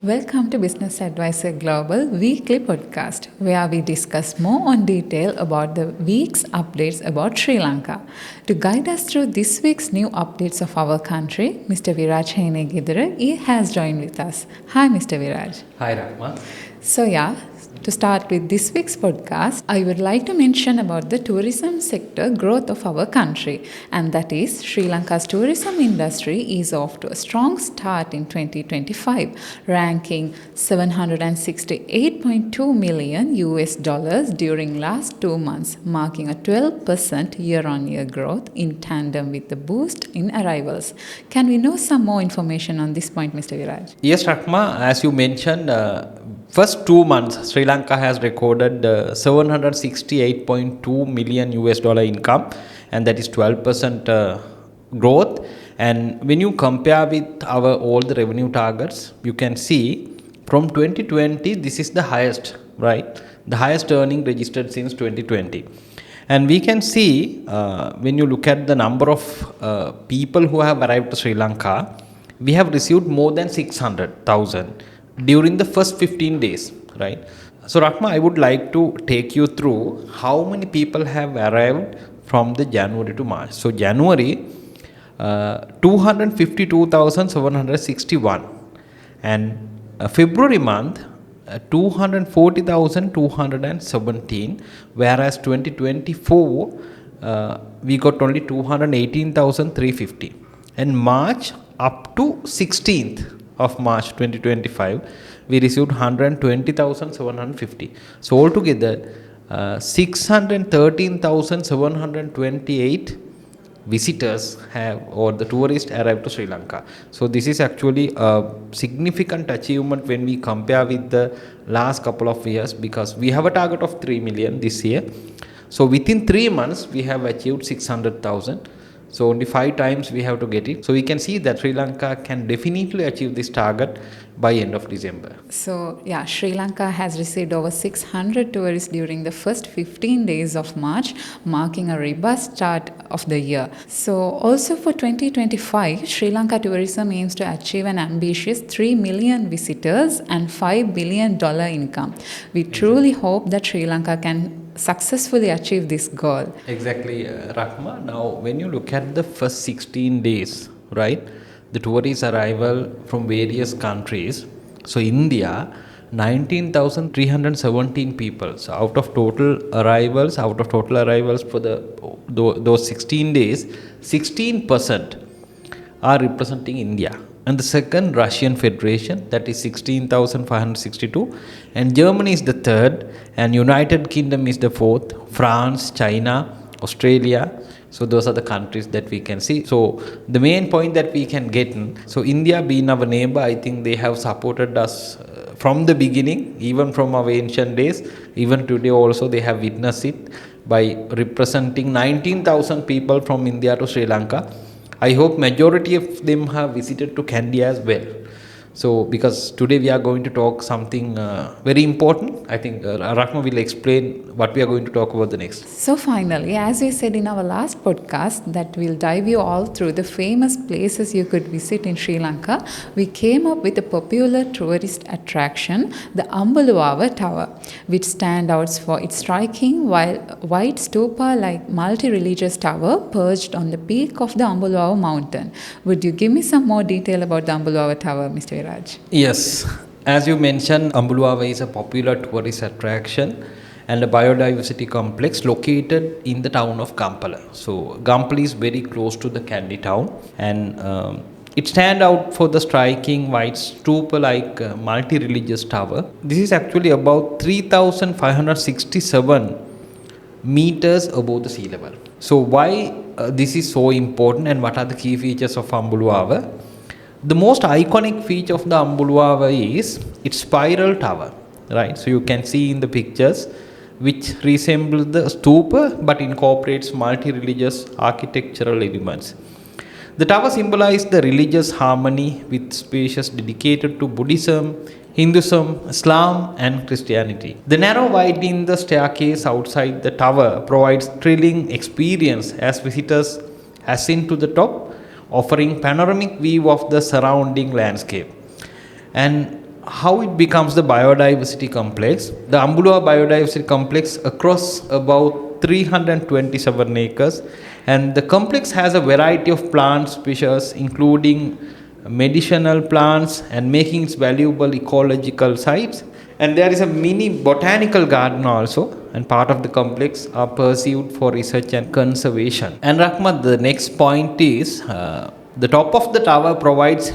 Welcome to Business Advisor Global weekly podcast, where we discuss more on detail about the week's updates about Sri Lanka. To guide us through this week's new updates of our country, Mr. Viraj Henegidura has joined with us. Hi, Mr. Viraj. Hi, Rahma. To start with this week's podcast, I would like to mention about the tourism sector growth of our country, and that is Sri Lanka's tourism industry is off to a strong start in 2025, ranking 768.2 million US dollars during last 2 months, marking a 12% year-on-year growth in tandem with the boost in arrivals. Can we know some more information on this point, Mr. Viraj? Yes, Rahma, as you mentioned, first 2 months, Sri Lanka has recorded 768.2 million US dollar income, and that is 12% growth. And when you compare with our all the revenue targets, you can see from 2020, this is the highest, right? The highest earning registered since 2020. And we can see when you look at the number of people who have arrived to Sri Lanka, we have received more than 600,000 during the first 15 days, right? So, Rahma, I would like to take you through how many people have arrived from the January to March. So, January, 252,761, and February month, 240,217, whereas 2024, we got only 218,350, and March up to 16th of March 2025, we received 120,750. So altogether, 613,728 visitors have, or the tourists arrived to Sri Lanka. So this is actually a significant achievement when we compare with the last couple of years, because we have a target of 3 million this year. So within 3 months, we have achieved 600,000. So only 5 times we have to get it. So we can see that Sri Lanka can definitely achieve this target by end of December. So, Sri Lanka has received over 600 tourists during the first 15 days of March, marking a robust start of the year. So, also for 2025, Sri Lanka tourism aims to achieve an ambitious 3 million visitors and $5 billion income. We truly hope that Sri Lanka can successfully achieve this goal. Exactly, Rahma. Now, when you look at the first 16 days, right, the tourist arrival from various countries. So, India, 19,317 people. So, out of total arrivals for those 16 days, 16% are representing India. And the second, Russian Federation, that is 16,562, and Germany is the third, and United Kingdom is the fourth, France, China, Australia. So those are the countries that we can see. So the main point that we can get in, so India being our neighbor, I think they have supported us from the beginning, even from our ancient days. Even today also they have witnessed it by representing 19,000 people from India to Sri Lanka. I hope majority of them have visited to Kandy as well. So, because today we are going to talk something very important, I think Rahma will explain what we are going to talk about the next. So finally, as we said in our last podcast that we'll dive you all through the famous places you could visit in Sri Lanka, we came up with a popular tourist attraction, the Ambuluwawa Tower, which stands out for its striking white stupa-like multi-religious tower perched on the peak of the Ambuluwawa mountain. Would you give me some more detail about the Ambuluwawa Tower, Mr. Viraj? Yes, as you mentioned, Ambuluwawa is a popular tourist attraction and a biodiversity complex located in the town of Kampala. So, Kampala is very close to the Kandy town, and it stands out for the striking white stupa-like multi-religious tower. This is actually about 3,567 meters above the sea level. So, why this is so important, and what are the key features of Ambuluwawa? The most iconic feature of the Ambuluwawa is its spiral tower, right? So you can see in the pictures, which resembles the stupa but incorporates multi-religious architectural elements. The tower symbolizes the religious harmony with spaces dedicated to Buddhism, Hinduism, Islam, and Christianity. The narrow winding the staircase outside the tower provides thrilling experience as visitors ascend to the top, offering panoramic view of the surrounding landscape. And how it becomes the biodiversity complex. The Ambuluwawa biodiversity complex across about 327 acres, and the complex has a variety of plant species including medicinal plants and making its valuable ecological sites. And there is a mini botanical garden also, and part of the complex are pursued for research and conservation. And Rahmat, the next point is the top of the tower provides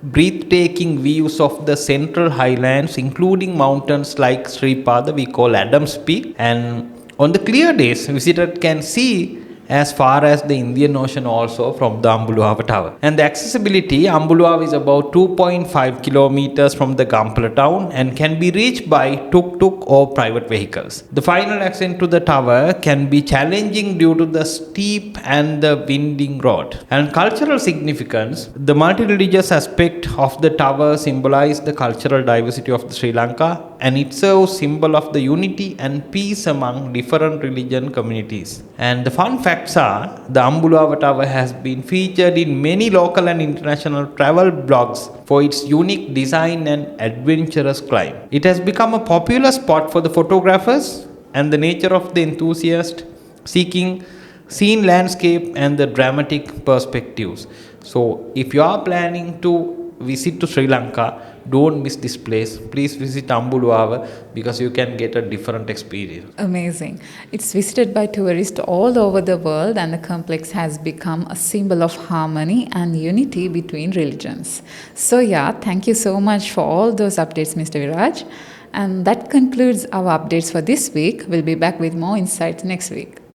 breathtaking views of the central highlands, including mountains like Sripada, we call Adams Peak. And on the clear days, visitors can see as far as the Indian Ocean also from the Ambuluwawa Tower. And the accessibility, Ambuluwawa is about 2.5 kilometers from the Gampala town and can be reached by tuk-tuk or private vehicles. The final ascent to the tower can be challenging due to the steep and the winding road. And cultural significance, the multi-religious aspect of the tower symbolizes the cultural diversity of Sri Lanka, and it serves symbol of the unity and peace among different religion communities. And the fun facts are, the Ambuluwawa Tower has been featured in many local and international travel blogs for its unique design and adventurous climb. It has become a popular spot for the photographers and the nature of the enthusiast seeking scene landscape and the dramatic perspectives. So if you are planning to visit to Sri Lanka, don't miss this place. Please visit Ambuluwawa because you can get a different experience. Amazing. It's visited by tourists all over the world, and the complex has become a symbol of harmony and unity between religions. So, yeah, thank you so much for all those updates, Mr. Viraj. And that concludes our updates for this week. We'll be back with more insights next week.